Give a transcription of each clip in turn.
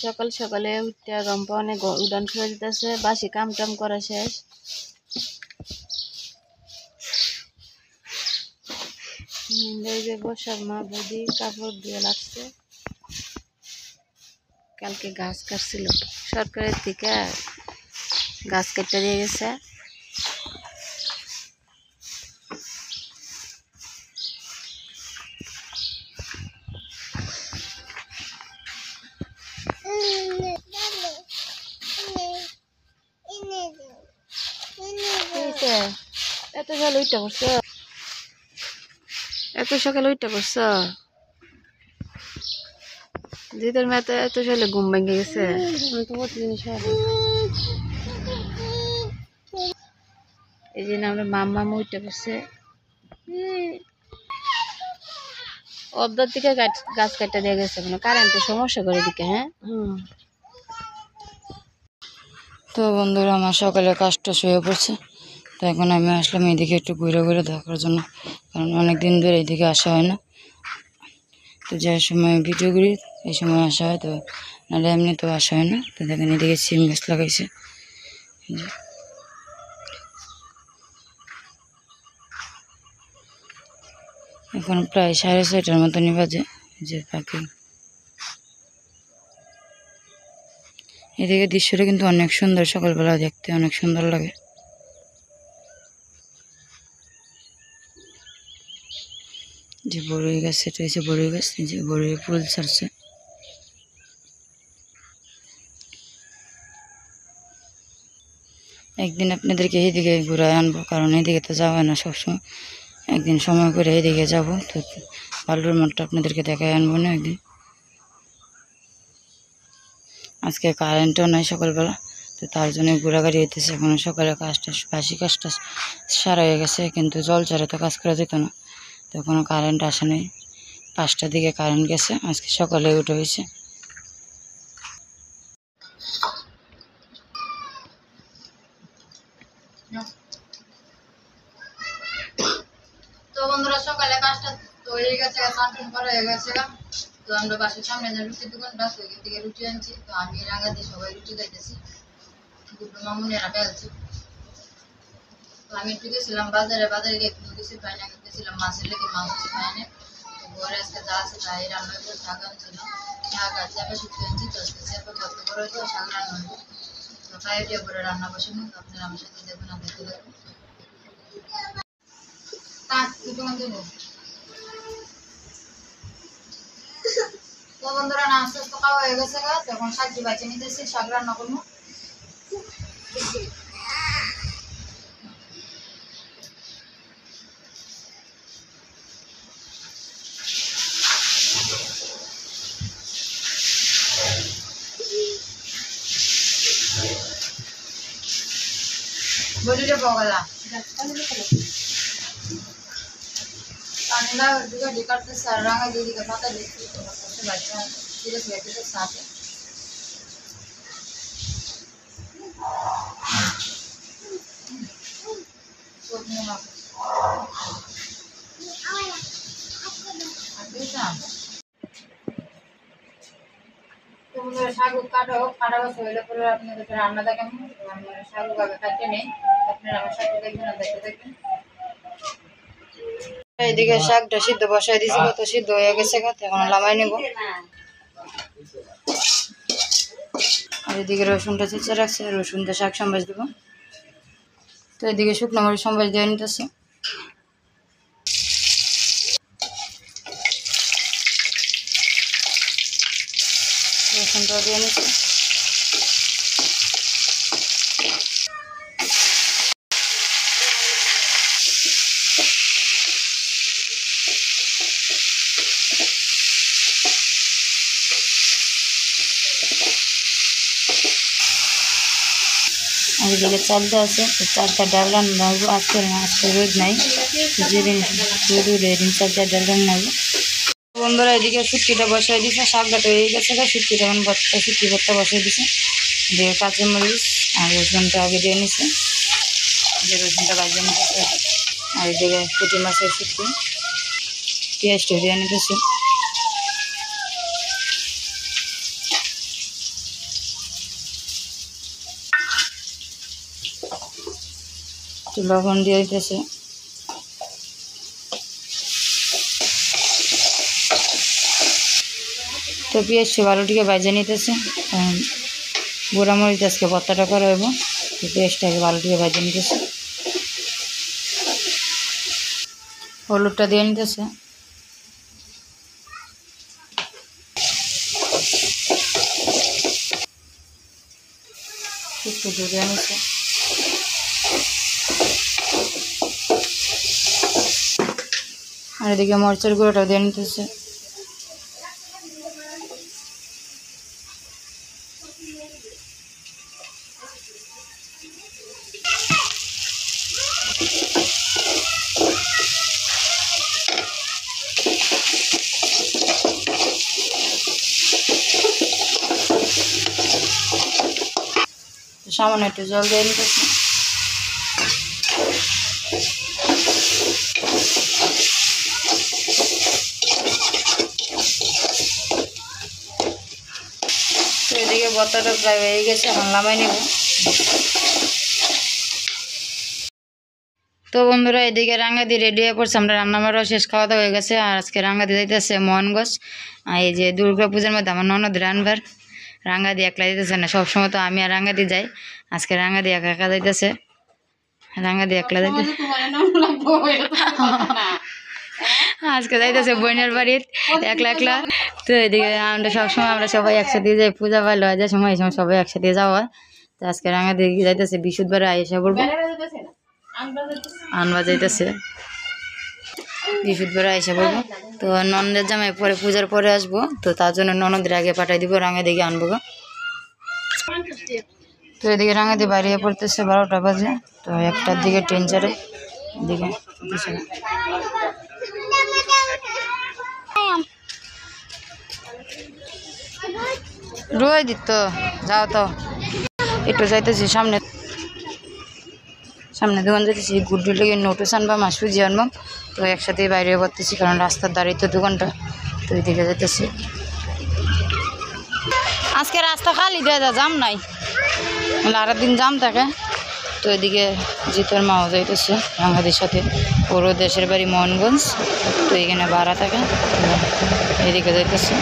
সকাল সকালে উঠতে গম্পা অনেক উড়ান ছুঁড়ে দিতেছে, বাসি কাম টাম করা শেষ। এই যে বসার মা বৌদি কাপড় দিয়ে লাগছে, কালকে গাছ কাটছিল সরকারের থেকে, গাছ কেটে দিয়ে গেছে। এত সকালে উঠতে করছ, এত সকালে উঠতে করছ, দিদির মেয়ে তো এত সকালে ঘুম ভেঙে গেছে। এই জন্য আমরা মাম্মা উঠতে করছে, অর্ধেক থেকে গাছ কাটতে দিয়ে গেছে, মানে কারেন্টের সমস্যা করে দিকে। হ্যাঁ, তো বন্ধুরা আমার সকালে কাজটা শুয়ে পড়ছে, তো এখন আমি আসলাম এইদিকে একটু ঘুরে ঘুরে দেখার জন্য, কারণ অনেক দিন ধরে এইদিকে আসা হয় না। তো যে সময় ভিডিও করি এই সময় আসা হয়, তো নাহলে এমনি তো আসা হয় না। তো দেখেন এদিকে সিম গাছ লাগাইছে, এখন প্রায় 6:30টার মতনই বাজে। যে পাখি এদিকে দৃশ্যটা কিন্তু অনেক সুন্দর, সকালবেলা দেখতে অনেক সুন্দর লাগে। যে বড়ই গাছ, সেটা হচ্ছে বড়ই গাছ, যে বড়ই ফুল ছাড়ছে। একদিন আপনাদেরকে এইদিকে ঘুরায় আনবো, কারণ এইদিকে তো যাওয়া হয় না সবসময়। একদিন সময় করে এইদিকে যাবো, তো বালুর মাঠটা আপনাদেরকে দেখায় আনবো না একদিন। আজকে কারেন্টও নাই সকালবেলা, তো তার জন্য ঘোরাঘুরি হইতেছে। এখন সকালে কাজটা বাসি কাজটা সারা হয়ে গেছে, কিন্তু জল ছাড়া তো কাজ করা যেত না। তো কোনো কারেন্ট আসে নাই, 5টার দিকে কারেন্ট গেছে, আজকে সকালে উঠে হয়েছে। তো বন্ধুরা সকালে কাজটা তো হয়ে গেছে, চান করা হয়ে গেছে। তো আমরা বাসার সামনে যে রুটির দোকানটা আছে, ওইখান থেকে রুটি আনছি। তো আমি রাঙা দিয়ে সবাই রুটি খাইতেছি, দুটো মামুনেরা পেয়েছি। তো আমি একটু গেছিলাম বাজারে, বাজারে গিয়ে একটু কিছু পাই না, গেছিলাম মাছের লেগে, মাছ কিছু পাই না। তো ঘরে আজকে যা আছে তাই রান্না করে শাক আনছিলাম, শাক আর চেপা শুক্তি আনছি। তো আজকে চেপা ভর্তি করে হয়তো শাক রান্না হইব। তো খাই দিয়ে করে রান্না বসানো, আপনারা আমার সাথে দেখবেন আর দেখতে থাকবেন। তো বন্ধুরা নাস্তা তো খাওয়া হয়ে গেছে, তখন সবজি বাঁচিয়ে নিতেছি, শাক রান্না করবো। বলিলে পাওয়া কান্না দিকে ডিকারতে সারাঙ্গা দিকে পাতা দেখতে করতে বাচ্চা ধীরে ধীরে দেখতে সাথে তোমরা শাক কাটো, কাটা বসে হইলে পরে আপনাদের রান্না দেখেন। আমরা শাক ভাবে কাটতে নেই, আপনারা আমার সাথে দেখবেন আর দেখতে দেখবেন। এইদিকে শাকটা সিদ্ধ বসাই দিয়েছি, কত সিদ্ধ হয়ে গেছে, এখন লামাই নেব। আর এদিকে রসুনটা চেঁচে রাখছে, রসুনটা শাক সম্বাস দেবো। তো এদিকে শুকনো মরিচ সম্বাস দিয়ে নিতেছে। রসুনটা দিয়ে নিচ্ছে। আর এদিকে চালটা আছে, তো চালটা ডাল রান্না হবো। আজকে রোদ নাই, যেদিন রোদ উঠে এদিন চালটা ডাল রান্না হবো। বন্ধুরা এদিকে শুটকিটা বসাই দিছে, শাকটা তো হয়ে গেছে, শুটকিটা এখন ভর্তা, শুটকি ভর্তা বসাই দিছে। এদিকে কাঁচামরিচ আর রসুনটা আগে দিয়ে নিছে, যে রসুনটা বাজিয়ে নিতেছে। আর এদিকে পুঁটি মাছের শুটকি, পেঁয়াজটা দিয়ে নিতেছে। লবণ দিয়ে দিতেছে। তো পেঁয়াজ আলুটিকে ভাজে নিতেছে। গুঁড়া মরিচ আজকে ভর্তাটা করা হইব। তো পেঁয়াজটাকে আলুটিকে ভাজে নিতেছে, হলুদটা দিয়ে নিতেছে। একটু দিয়ে নিচ্ছে। আর এদিকে মরিচের গুঁড়োটাও দিয়ে নিতেছে। সামান্য একটু জল দিয়ে নিতেছে। তো এদিকে ভর্তাটা প্রায় হয়ে গেছে, এখন নামাই নেব। তো বন্ধুরা এদিকে রাঙ্গাদি রেডি হয়ে পড়ছে, আমরা রান্নাবাড়াও শেষ, খাওয়া দাওয়া হয়ে গেছে। আর আজকে রাঙ্গাদি যাইতেছে মোহনগঞ্জ। আর এই যে দুর্গা পূজার মধ্যে আমার ননদ রানবার, রাঙ্গাদি একলা দিতেছে না, সবসময় তো আমি আর রাঙ্গাদি যাই, আজকে রাঙ্গাদি একা একা যাইতেছে। রাঙ্গাদি একলা যাইতেছে, আজকে যাইতেছে বোনের বাড়ির একলা একলা। তো এদিকে আমরা সবসময় আমরা সবাই একসাথে যাই, পূজা ভালো হয় যে সময়, এই সময় সবাই একসাথে যাওয়া হয়। তো আজকে রাঙ্গাদি যাইতেছে, বৃহস্পতিবারে আইসা বলবো আনবা যাইতেছে, বৃহস্পতিবারে আইসা বলবো। তো ননদের জামাই পরে পূজার পরে আসবো, তো তার জন্য ননদের আগে পাঠাই দিব, রাঙ্গাদিকে আনবো। তো এদিকে রাঙ্গাদি বাইরে পড়তেছে 12টা বাজে। তো 1টার দিকে ট্রেন ছাড়ে এদিকে। রয়ে দিত, যাও তো একটু যাইতেছি সামনে, সামনে দোকান যাইতেছি, গুড্ডি লেগে নোটিস আনবা, মা সুজি আনবো। তো একসাথে বাইরে পড়তেছি, কারণ রাস্তার দাঁড়িয়ে তো দোকানটা। তো এদিকে যাইতেছি, আজকে রাস্তা খালি দেওয়া যায়, জাম নাই, আর দিন জাম থাকে। তো এদিকে জিতর মাও যাইতেছে রাঙ্গাদির সাথে, ওরও দেশের বাড়ি মোহনগঞ্জ, তো এখানে ভাড়া থাকে, এদিকে যাইতেছে।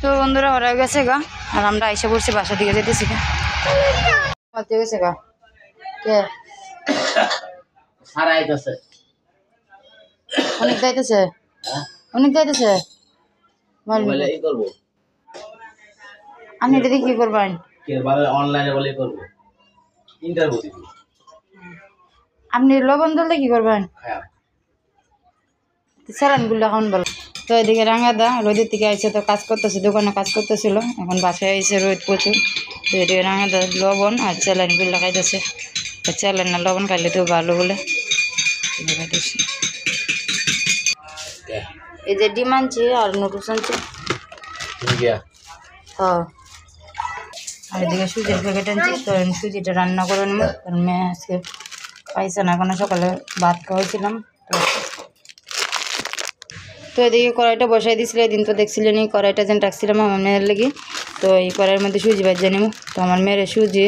তো বন্ধুরা ওরা গেছে গা, আর আমরা আইসা পড়ছি, বাসা দিকে যেতেছি গা, গেছে গা। কে অনেক যাইতেছে, অনেক যাইতেছে। আপনি এটা দিয়ে কি করবেন? আপনি লবণ দলতে কি করবেন? স্যালানগুলো এখন বলো। তো এদিকে রাঙ্গাদা রোদের থেকে আইসে, তো কাজ করতেছে, দোকানে কাজ করতেছিল, এখন বাসায় আইসে রোদ প্রচুর। তো এদিকে রাঙ্গাদা লবণ আর স্যালাইনগুলো খাইতেছে। স্যালাইন না লবণ খাইলে তো ভালো বলে খাইতেছে। এই যে ডিম আনছি আর নুডলস আনছি। হ্যাঁ, আর এদিকে সুজির প্যাকেট আনছি। তো সুজিটা রান্না করে নেব, কারণ মেয়ে আজকে পাইছে না, এখন সকালে ভাত খাওয়াইছিলাম। তো এদিকে কড়াইটা বসাই দিয়েছিল, এদিন তো দেখছিলেন এই কড়াইটা যেন রাখছিলাম আমার মেয়ের লেগে। তো এই কড়াইয়ের মধ্যে সুজি ভাজা নেব। তো আমার মেয়ের সুজি,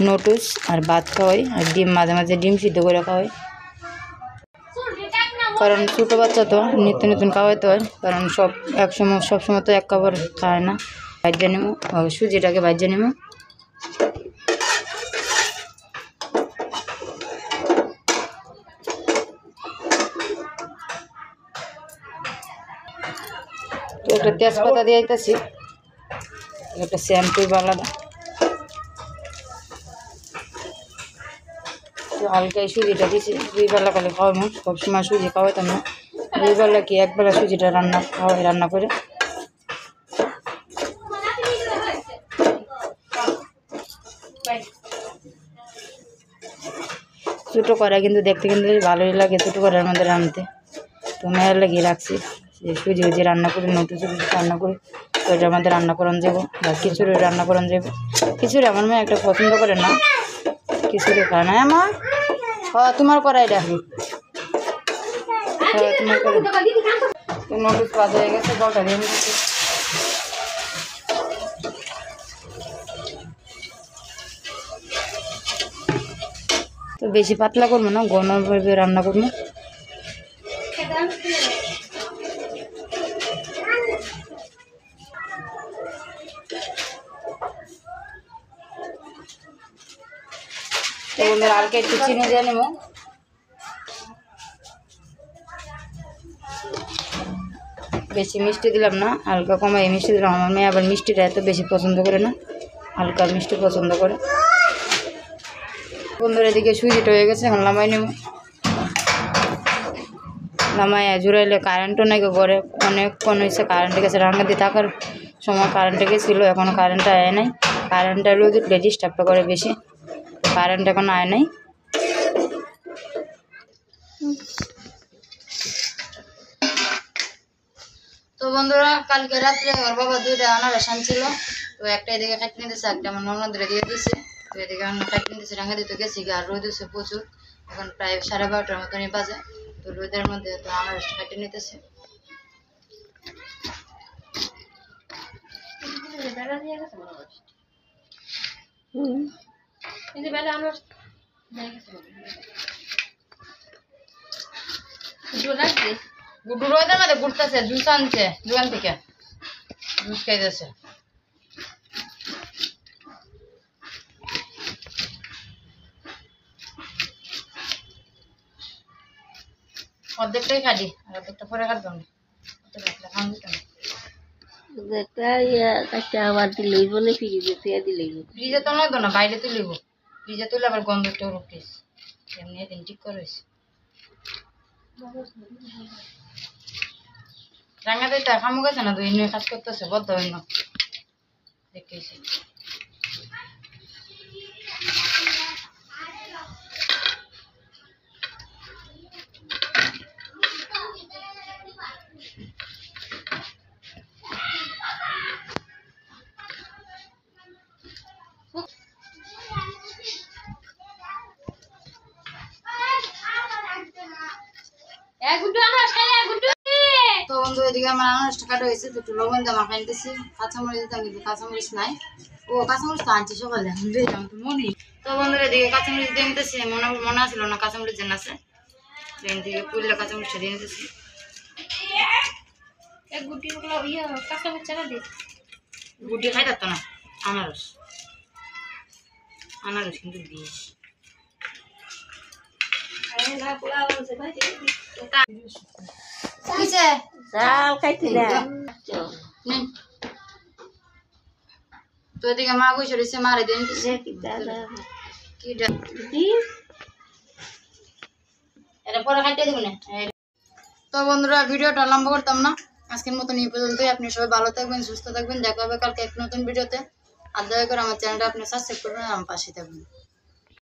নোটুস আর ভাত খাওয়াই, আর ডিম মাঝে মাঝে ডিম সিদ্ধ করে খাওয়াই, কারণ ছোটো বাচ্চা তো নিত্য নতুন খাওয়াইতে হয়, কারণ সবসময় তো এক খাবার খায় না। ভাজা নেব, সুজিটাকে ভাজা নেব। তো একটা তেজপাতা দিয়ে দিতেছি, একটা শ্যাম্পু আলাদা। তো হালকা সুজিটা দিয়েছি, 2 বেলা খালি খাওয়াবো, সবসময় সুজি খাওয়াইতাম না, 2 বেলা কি 1 বেলা সুজিটা রান্না করে। ছোটো কড়াই কিন্তু দেখতে কিন্তু ভালোই লাগে, ছোটো কড়াইয়ের মধ্যে রাঁধতে। তো মেয়ের লাগিয়ে রাখছি, সুজি রান্না করি, নতুন সুজি রান্না করি, তো এটার মধ্যে রান্না করান যাবো, বা খিচুড়ি রান্না করান যাবো। খিচুড়ি আমার মেয়ে একটা পছন্দ করে না, খিচুড়ি খায় না আমার। তোমার কড়াইটা, তোমার কড়াই। তো নোটিস বাজা হয়ে গেছে, জলটা দিয়ে নিচ্ছি। বেশি পাতলা করবো না, ঘনভাবে রান্না করবো। তো বন্ধুরা হালকা একটু চিনি দিয়ে নেবো। বেশি মিষ্টি দিলাম না, হালকা কমাই মিষ্টি দিলাম। আমার মেয়ে আবার মিষ্টিটা এত বেশি পছন্দ করে না, হালকা মিষ্টি পছন্দ করে। বন্ধুরা এদিকে সুজিটা হয়ে গেছে, এখন লামাই নেব। লামাই জুড়াইলে কারেন্টও নাকি ঘরে অনেকক্ষণ হয়েছে, কারেন্টে গেছে। রান্না দিয়ে থাকার সময় কারেন্টে গেছিলো, এখনও কারেন্টটা আয় নাই। কারেন্টটা রোজ উঠলে ডিস্টার্বটা করে বেশি, কারেন্ট এখন আয় নাই। তো বন্ধুরা কালকে রাত্রে আমার বাবা 2টা আনারস আনছিল, তো একটা এদিকে কাটি নিতেছে, একটা আমার ননদরে দিয়ে দিয়েছে। তো এদিকে কাটি নিতেছে, রাঙা দিতে গেছি, আর রোদ হচ্ছে প্রচুর। এখন প্রায় 12:30টার মতনই বাজে। তো রোদের মধ্যে তো আনারসটা কাটি নিতেছে। গুড্ডু রোদের মধ্যে ঘুরতেছে, জুস আনছে দোকান থেকে, জুস খাইতেছে। অর্ধেকটাই খালি, আর অর্ধেকটা পরে কাটতাম না, ফ্রিজে তো নয় তো না, বাইরে তুলিব। ফ্রিজে তুলে আবার গন্ধটা রুটিস, এমনি একদিন ঠিক করেছি। রাঙা দিতে খামু গেছে না, দুই নিয়ে কাজ করতেছে, বদ্ধ হইন দেখেছি। তো বন্ধু এদিকে আমার আনারসটা কাটা হয়েছে, তো একটু লবণ দিয়ে মাখাই নিতেছি। কাঁচামরিচ দিতাম কিন্তু কাঁচামরিচ নাই। ও কাঁচামরিচ তো আনছি সকালে, দিলাম তো মনে। তো বন্ধুরা এদিকে কাঁচামরিচ দিয়ে নিতেছি, মনে আসলো না কাঁচামরিচ যেন আছে, এদিকে পুরলে কাঁচামরিচটা দিয়ে নিতেছি। গুটি খাই থাকতো না, আনারস আনারস কিন্তু বিষ। তো এদিকে মা বসে রয়েছে, মারে দিয়ে পরে খাইতে দিব না। তো বন্ধুরা ভিডিওটা লম্বা করতাম না, আজকের মতন এই পর্যন্তই। আপনি সবাই ভালো থাকবেন, সুস্থ থাকবেন। দেখা হবে কালকে এক নতুন ভিডিওতে। আর দয়া করে আমার চ্যানেলটা আপনি সাবস্ক্রাইব করবেন, আমার পাশে থাকবেন।